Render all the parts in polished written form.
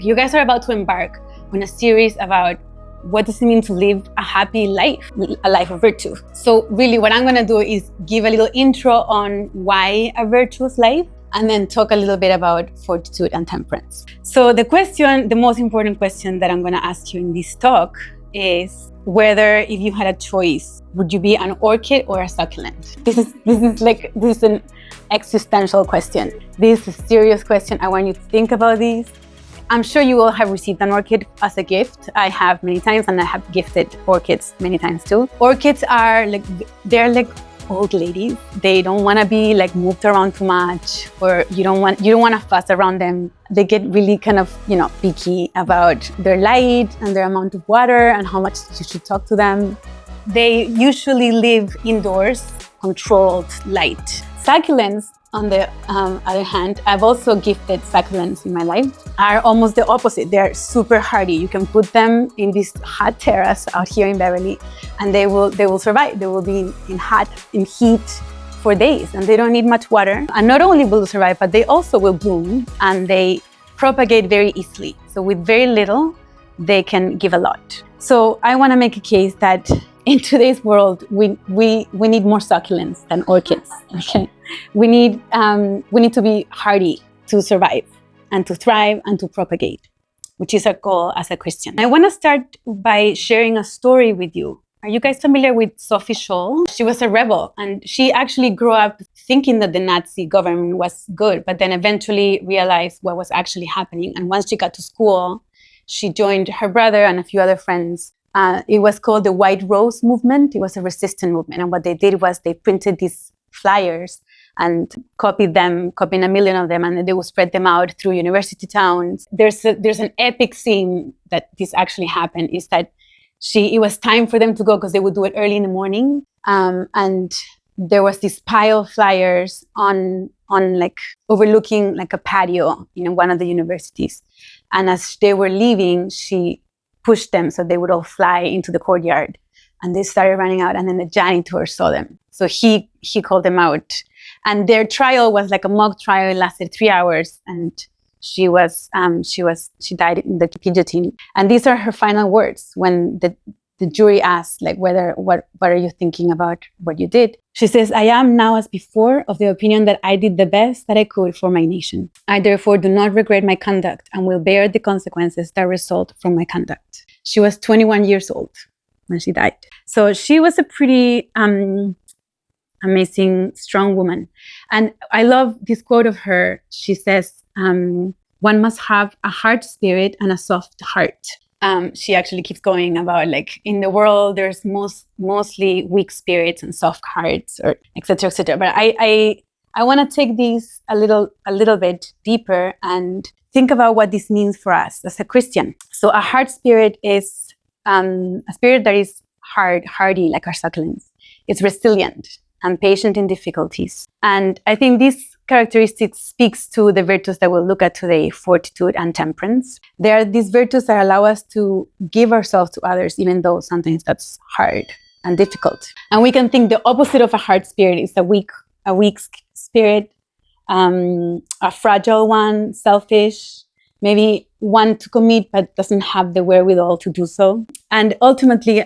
You guys are about to embark on a series about what does it mean to live a happy life, a life of virtue. So really what I'm going to do is give a little intro on why a virtuous life, and then talk a little bit about fortitude and temperance. So the most important question that I'm going to ask you in this talk is whether, if you had a choice, would you be an orchid or a succulent? This is an existential question. This is a serious question. I want you to think about this. I'm sure you all have received an orchid as a gift. I have many times, and I have gifted orchids many times too. Orchids are they're like old ladies. They don't want to be moved around too much, or you don't want to fuss around them. They get really kind of, picky about their light and their amount of water and how much you should talk to them. They usually live indoors, controlled light. Succulents, on the other hand, I've also gifted succulents in my life, are almost the opposite. They're super hardy. You can put them in this hot terrace out here in Beverly, and they will survive. They will be in heat for days, and they don't need much water. And not only will they survive, but they also will bloom, and they propagate very easily. So with very little, they can give a lot. So I want to make a case that in today's world, we need more succulents than orchids. Okay, we need to be hardy to survive and to thrive and to propagate, which is our goal as a Christian. I want to start by sharing a story with you. Are you guys familiar with Sophie Scholl? She was a rebel, and she actually grew up thinking that the Nazi government was good, but then eventually realized what was actually happening. And once she got to school, she joined her brother and a few other friends. It was called the White Rose movement. It was a resistance movement. And what they did was they printed these flyers and copied a million of them, and then they would spread them out through university towns. There's an epic scene that this actually happened, is that it was time for them to go because they would do it early in the morning. And there was this pile of flyers on overlooking a patio in one of the universities. And as they were leaving, she pushed them so they would all fly into the courtyard, and they started running out, and then the janitor saw them. So he called them out, and their trial was like a mock trial. It lasted 3 hours, and she died in the guillotine. And these are her final words when the jury asked, what are you thinking about what you did? She says, "I am now as before of the opinion that I did the best that I could for my nation. I therefore do not regret my conduct and will bear the consequences that result from my conduct." She was 21 years old when she died. So she was a pretty amazing, strong woman. And I love this quote of her. She says, "One must have a hard spirit and a soft heart." She actually keeps going about in the world there's mostly weak spirits and soft hearts, or et cetera, et cetera. But I want to take these a little bit deeper and think about what this means for us as a Christian. So a hard spirit is a spirit that is hardy, like our succulents. It's resilient and patient in difficulties. And I think this characteristic speaks to the virtues that we'll look at today, fortitude and temperance. They are these virtues that allow us to give ourselves to others, even though sometimes that's hard and difficult. And we can think the opposite of a hard spirit is a weak spirit, a fragile one, selfish, maybe one to commit but doesn't have the wherewithal to do so. And ultimately,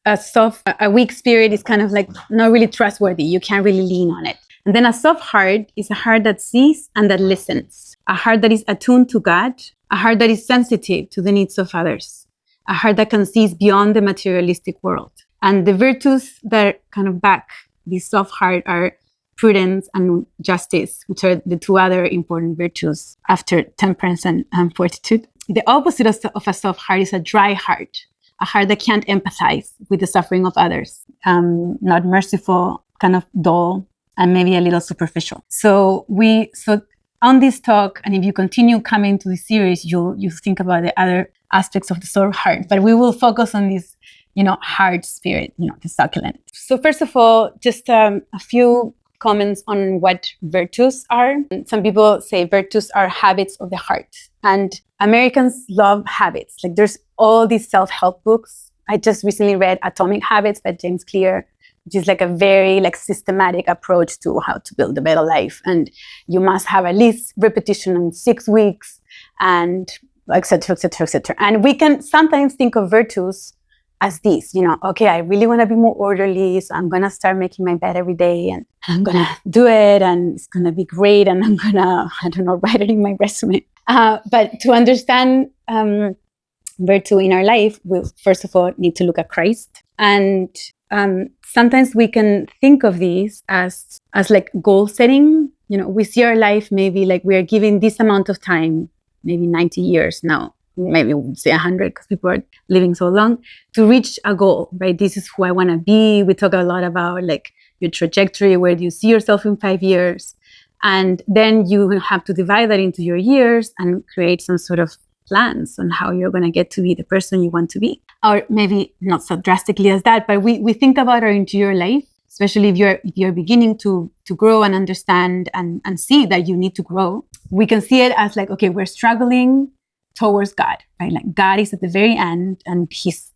a weak spirit is kind of not really trustworthy. You can't really lean on it. And then a soft heart is a heart that sees and that listens, a heart that is attuned to God, a heart that is sensitive to the needs of others, a heart that can see beyond the materialistic world. And the virtues that kind of back this soft heart are prudence and justice, which are the two other important virtues after temperance and fortitude. The opposite of a soft heart is a dry heart, a heart that can't empathize with the suffering of others, not merciful, kind of dull, and maybe a little superficial. So on this talk, and if you continue coming to this series, you think about the other aspects of the soul heart. But we will focus on this, hard spirit, the succulent. So first of all, just a few comments on what virtues are. Some people say virtues are habits of the heart. And Americans love habits. There's all these self-help books. I just recently read Atomic Habits by James Clear, which is a very systematic approach to how to build a better life. And you must have at least repetition in 6 weeks, and etc., etc., etc. And we can sometimes think of virtues as these, okay, I really want to be more orderly, so I'm going to start making my bed every day and I'm going to do it and it's going to be great and I'm going to, I don't know, write it in my resume. But to understand virtue in our life, we first of all need to look at Christ. And sometimes we can think of these as like goal setting. We see our life maybe like we are giving this amount of time, maybe 90 years now. Maybe we'll say 100 because people are living so long, to reach a goal, right? This is who I want to be. We talk a lot about like your trajectory, where do you see yourself in 5 years? And then you have to divide that into your years and create some sort of plans on how you're going to get to be the person you want to be. Or maybe not so drastically as that, but we think about our interior life, especially if you're beginning to grow and understand and see that you need to grow. We can see it as like, okay, we're struggling towards God, right? Like God is at the very end and he's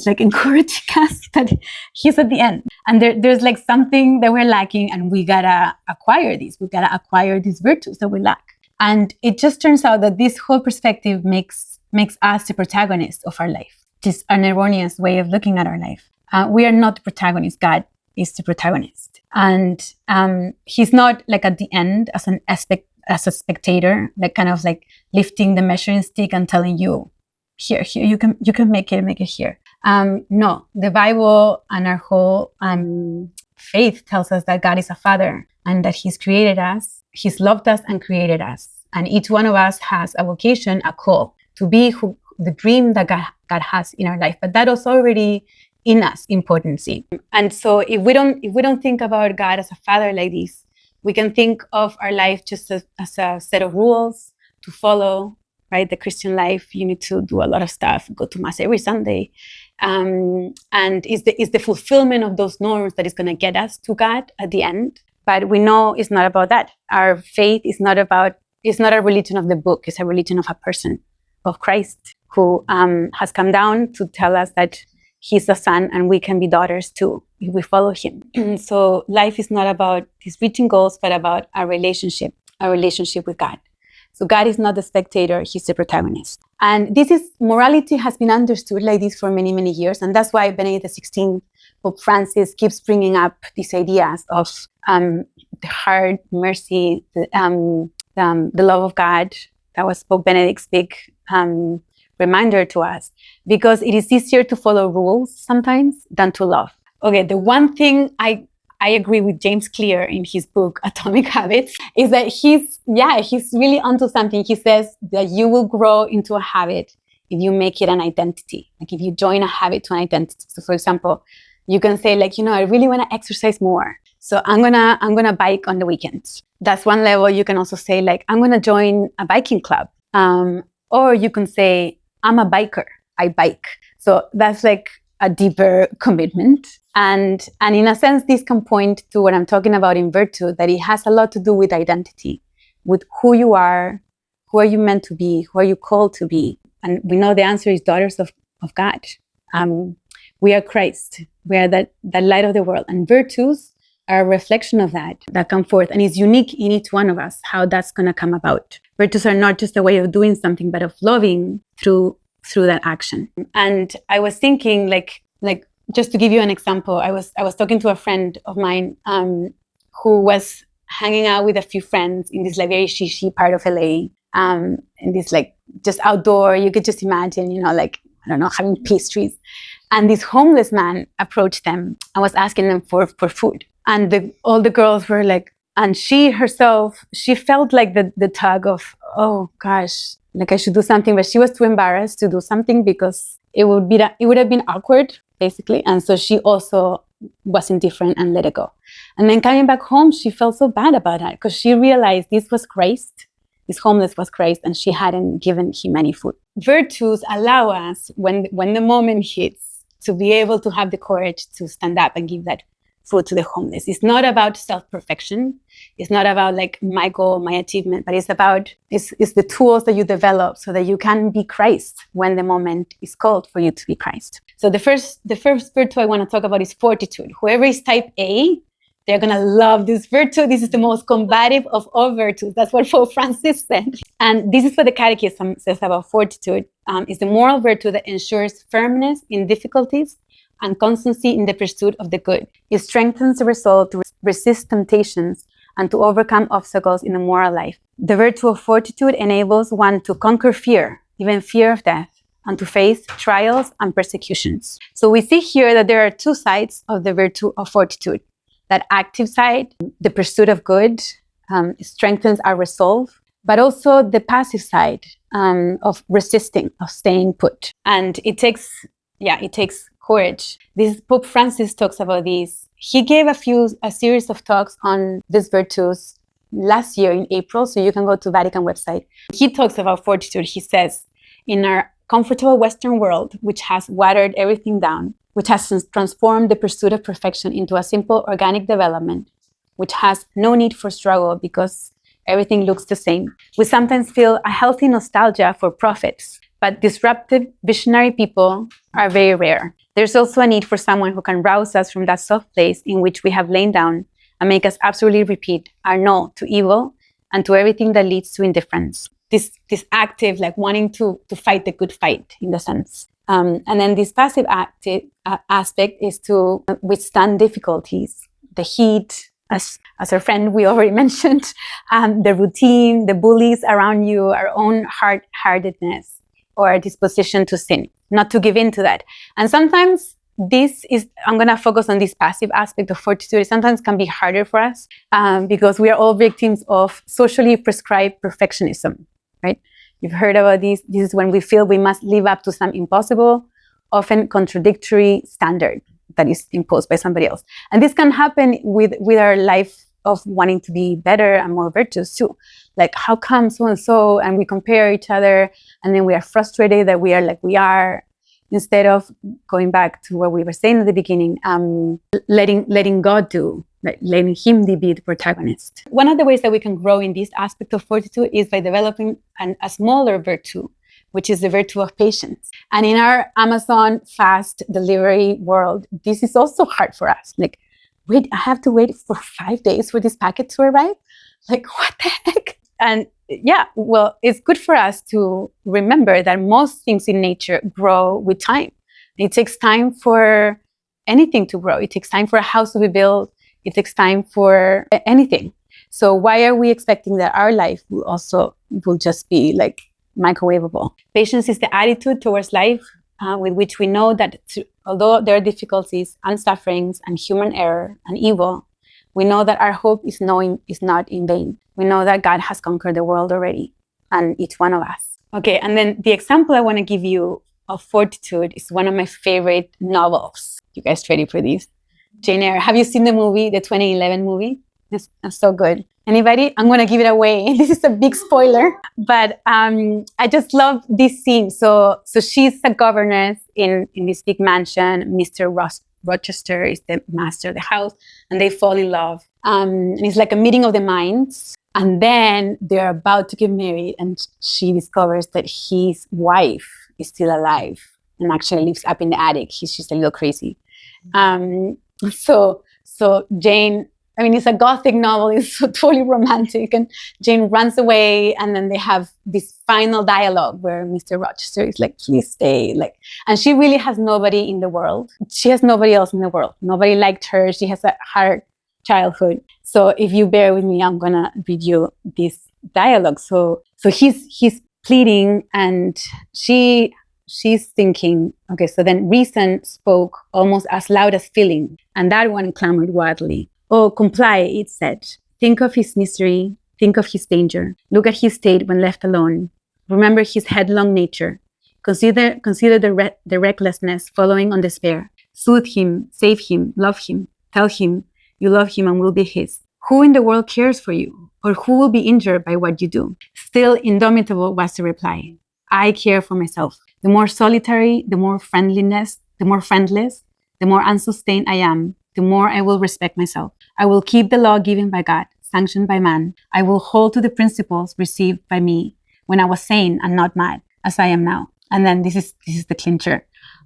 like encouraging us that he's at the end. And there's like something that we're lacking and we gotta acquire these. We gotta acquire these virtues that we lack. And it just turns out that this whole perspective makes us the protagonist of our life. Just an erroneous way of looking at our life. We are not the protagonist. God is the protagonist. And he's not like at the end as a spectator, like kind of like lifting the measuring stick and telling you, here, you can make it here. No, the Bible and our whole faith tells us that God is a father and that he's created us, he's loved us and created us. And each one of us has a vocation, a call to be the dream that God has in our life. But that is already in us in potency. And so if we don't think about God as a father like this, we can think of our life just as a set of rules to follow, right? The Christian life, you need to do a lot of stuff, go to mass every Sunday. And is the fulfillment of those norms that is going to get us to God at the end. But we know it's not about that. Our faith is not a religion of the book. It's a religion of a person, of Christ, who has come down to tell us that he's the son and we can be daughters too if we follow him. So life is not about these reaching goals, but about our relationship with God. So God is not the spectator, he's the protagonist. And morality has been understood like this for many, many years. And that's why Benedict XVI, Pope Francis, keeps bringing up these ideas of the heart, mercy, the love of God. That was Pope Benedict's big reminder to us, because it is easier to follow rules sometimes than to love. Okay, the one thing I agree with James Clear in his book Atomic Habits is that he's really onto something. He says that you will grow into a habit if you make it an identity, like if you join a habit to an identity. So for example, you can say like, I really want to exercise more, so I'm gonna bike on the weekends. That's one level. You can also say like, I'm gonna join a biking club, or you can say, I'm a biker, I bike. So that's like a deeper commitment. And in a sense, this can point to what I'm talking about in virtue, that it has a lot to do with identity, with who you are you meant to be, who are you called to be. And we know the answer is daughters of God. We are Christ. We are that light of the world. And virtues are a reflection of that come forth. And it's unique in each one of us, how that's going to come about. Virtues are not just a way of doing something, but of loving through that action. And I was thinking, like just to give you an example, I was talking to a friend of mine who was hanging out with a few friends in this like very shishi part of LA, in this like just outdoor. You could just imagine, like, I don't know, having pastries. And this homeless man approached them and was asking them for food. And all the girls were like, and she herself, she felt like the tug of, oh gosh, like I should do something, but she was too embarrassed to do something because it would have been awkward, basically. And so she also was indifferent and let it go. And then coming back home, she felt so bad about that because she realized this was Christ. This homeless was Christ, and she hadn't given him any food. Virtues allow us, when the moment hits, to be able to have the courage to stand up and give that food to the homeless. It's not about self-perfection. It's not about like my goal, my achievement, but it's the tools that you develop so that you can be Christ when the moment is called for you to be Christ. So the first virtue I want to talk about is fortitude. Whoever is type A, They're going to love this virtue. This is the most combative of all virtues. That's what Pope Francis said. And this is what the Catechism says about fortitude. It's the moral virtue that ensures firmness in difficulties and constancy in the pursuit of the good. It strengthens the resolve to resist temptations and to overcome obstacles in the moral life. The virtue of fortitude enables one to conquer fear, even fear of death, and to face trials and persecutions. So we see here that there are two sides of the virtue of fortitude. That active side, the pursuit of good, strengthens our resolve, but also the passive side of resisting, of staying put. And it takes courage. This Pope Francis talks about this. He gave a series of talks on these virtues last year in April, so you can go to Vatican website. He talks about fortitude. He says, in our comfortable Western world, which has watered everything down, which has transformed the pursuit of perfection into a simple organic development, which has no need for struggle because everything looks the same, we sometimes feel a healthy nostalgia for prophets, but disruptive, visionary people are very rare. There's also a need for someone who can rouse us from that soft place in which we have lain down and make us absolutely repeat our no to evil and to everything that leads to indifference. This active, like wanting to fight the good fight, in the sense. And then this passive active aspect is to withstand difficulties, the heat, as our friend we already mentioned, the routine, the bullies around you, our own hard-heartedness, or a disposition to sin, not to give in to that. And sometimes I'm going to focus on this passive aspect of fortitude. It sometimes can be harder for us because we are all victims of socially prescribed perfectionism, right? You've heard about this. This is when we feel we must live up to some impossible, often contradictory standard that is imposed by somebody else. And this can happen with our life of wanting to be better and more virtuous too. Like, how come so-and-so, and we compare each other, and then we are frustrated that we are like we are, instead of going back to what we were saying at the beginning, letting God do, like letting Him be the protagonist. One of the ways that we can grow in this aspect of fortitude is by developing a smaller virtue, which is the virtue of patience. And in our Amazon fast delivery world, this is also hard for us. Like, wait, I have to wait for 5 days for this packet to arrive? Like, what the heck? And yeah, well, it's good for us to remember that most things in nature grow with time. It takes time for anything to grow. It takes time for a house to be built. It takes time for anything. So why are we expecting that our life will just be like microwavable? Patience is the attitude towards life with which we know that although there are difficulties and sufferings and human error and evil, we know that our hope is not in vain. We know that God has conquered the world already, and each one of us. Okay, and then the example I want to give you of fortitude is one of my favorite novels. You guys ready for this? Jane Eyre. Have you seen the 2011 movie? It's so good. Anybody? I'm going to give it away. This is a big spoiler, but I just love this scene. So she's a governess in this big mansion. Mr. Rochester is the master of the house, and they fall in love. And it's like a meeting of the minds. And then they're about to get married, and she discovers that his wife is still alive and actually lives up in the attic. She's just a little crazy. So Jane, I mean, it's a gothic novel. It's so totally romantic. And Jane runs away, and then they have this final dialogue where Mr. Rochester is like, please stay. And she really has nobody in the world. She has nobody else in the world. Nobody liked her. She has a hard childhood. So if you bear with me, I'm going to read you this dialogue. So he's pleading, and she's thinking, okay, so then reason spoke almost as loud as feeling, and that one clamored wildly. Oh, comply, it said. Think of his misery. Think of his danger. Look at his state when left alone. Remember his headlong nature. Consider the recklessness following on despair. Soothe him, save him, love him. Tell him you love him and will be his. Who in the world cares for you? Or who will be injured by what you do? Still indomitable was the reply. I care for myself. The more solitary, the more friendless, the more unsustained I am, the more I will respect myself. I will keep the law given by God, sanctioned by man. I will hold to the principles received by me when I was sane and not mad, as I am now. And then this is the clincher.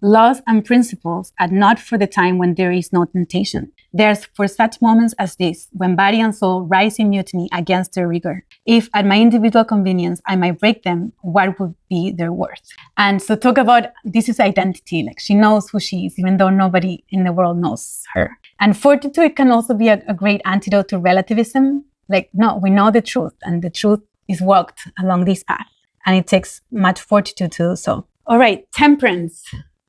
Laws and principles are not for the time when there is no temptation. There's for such moments as this, when body and soul rise in mutiny against their rigor. If at my individual convenience I might break them, what would be their worth? And so talk about, this is identity. Like, she knows who she is, even though nobody in the world knows her. And fortitude can also be a great antidote to relativism. Like, no, we know the truth, and the truth is walked along this path. And it takes much fortitude to do so. All right, temperance.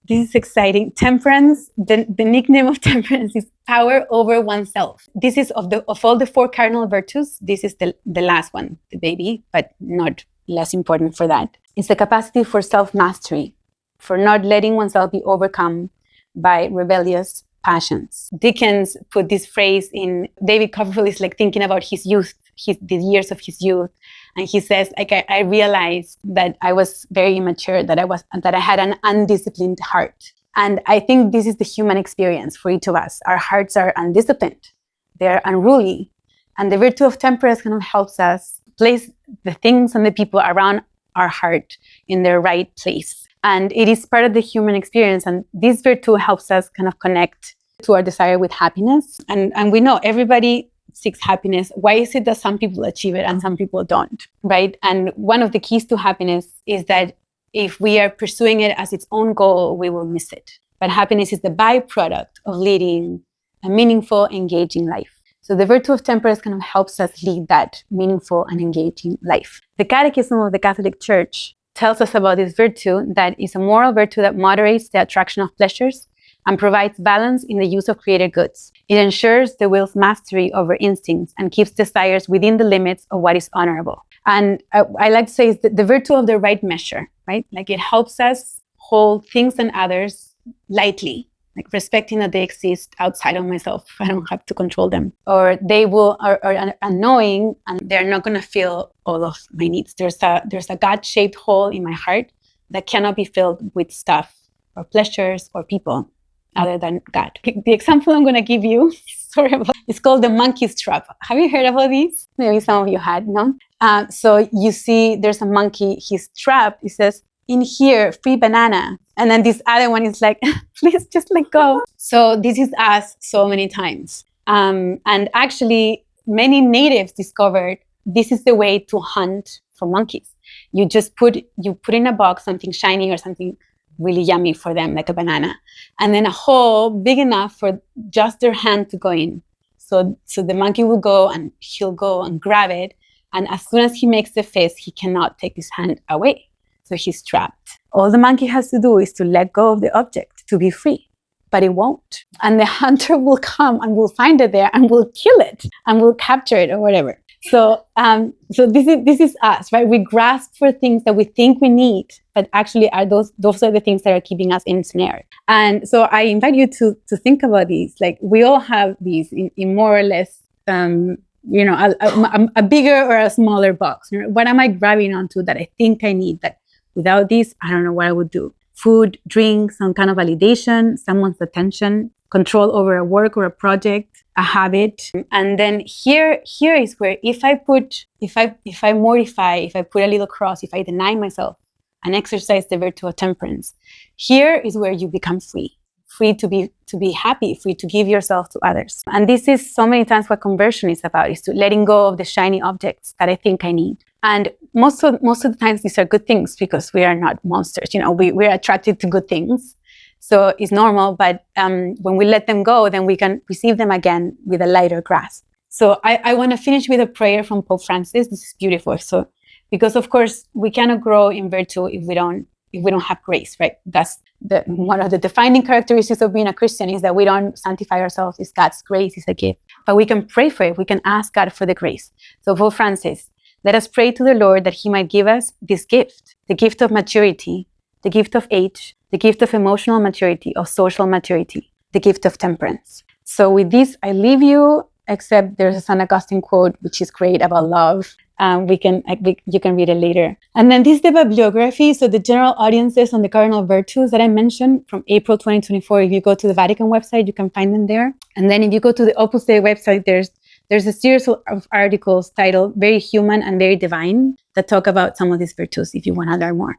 This is exciting. Temperance, the nickname of temperance is power over oneself. This is of all the 4 cardinal virtues, this is the last one, the baby, but not less important for that. It's the capacity for self-mastery, for not letting oneself be overcome by rebellious passions. Dickens put this phrase in, David Copperfield is like thinking about his youth, the years of his youth. And he says, like, I realized that I was very immature, that I had an undisciplined heart. And I think this is the human experience for each of us. Our hearts are undisciplined. They're unruly. And the virtue of temperance kind of helps us place the things and the people around our heart in their right place. And it is part of the human experience. And this virtue helps us kind of connect to our desire with happiness. And we know everybody seeks happiness. Why is it that some people achieve it and some people don't, right? And one of the keys to happiness is that if we are pursuing it as its own goal, we will miss it. But happiness is the byproduct of leading a meaningful, engaging life. So the virtue of temperance kind of helps us lead that meaningful and engaging life. The Catechism of the Catholic Church tells us about this virtue, that is a moral virtue that moderates the attraction of pleasures and provides balance in the use of created goods. It ensures the will's mastery over instincts and keeps desires within the limits of what is honorable. And I like to say it's the virtue of the right measure, right? Like, it helps us hold things and others lightly, like respecting that they exist outside of myself. I don't have to control them. Or they will, or knowing, and they're not gonna fill all of my needs. There's a God-shaped hole in my heart that cannot be filled with stuff or pleasures or people other than God. The example I'm going to give you, it's called the monkey's trap. Have you heard about this? Maybe some of you had, no? So you see there's a monkey, he's trapped. He says, in here, free banana. And then this other one is like, please just let go. So this is us so many times. And actually, many natives discovered this is the way to hunt for monkeys. You just put in a box something shiny or something really yummy for them, like a banana, and then a hole big enough for just their hand to go in. So the monkey will go and he'll go and grab it. And as soon as he makes the fist, he cannot take his hand away. So he's trapped. All the monkey has to do is to let go of the object to be free, but it won't. And the hunter will come and will find it there and will kill it and will capture it or whatever. So this is us, right? We grasp for things that we think we need, but actually those are the things that are keeping us ensnared. And so I invite you to think about these. Like, we all have these in more or less, a bigger or a smaller box. What am I grabbing onto that I think I need? That without this, I don't know what I would do. Food, drink, some kind of validation, someone's attention, control over a work or a project, a habit. And then here is where if I mortify, if I put a little cross, if I deny myself and exercise the virtue of temperance, here is where you become free to be happy, free to give yourself to others. And this is so many times what conversion is about, is to letting go of the shiny objects that I think I need. And most of the times these are good things, because we are not monsters. We're attracted to good things. So it's normal, but when we let them go, then we can receive them again with a lighter grasp. So I want to finish with a prayer from Pope Francis. This is beautiful. So, because of course we cannot grow in virtue if we don't have grace, right? That's one of the defining characteristics of being a Christian, is that we don't sanctify ourselves. It's God's grace, is a gift. But we can pray for it. We can ask God for the grace. So Pope Francis, let us pray to the Lord that he might give us this gift, the gift of maturity, the gift of age, the gift of emotional maturity, of social maturity, the gift of temperance. So with this, I leave you, except there's a St. Augustine quote, which is great about love. You can read it later. And then this is the bibliography. So the general audiences on the cardinal virtues that I mentioned from April 2024, if you go to the Vatican website, you can find them there. And then if you go to the Opus Dei website, there's a series of articles titled Very Human and Very Divine that talk about some of these virtues if you want to learn more.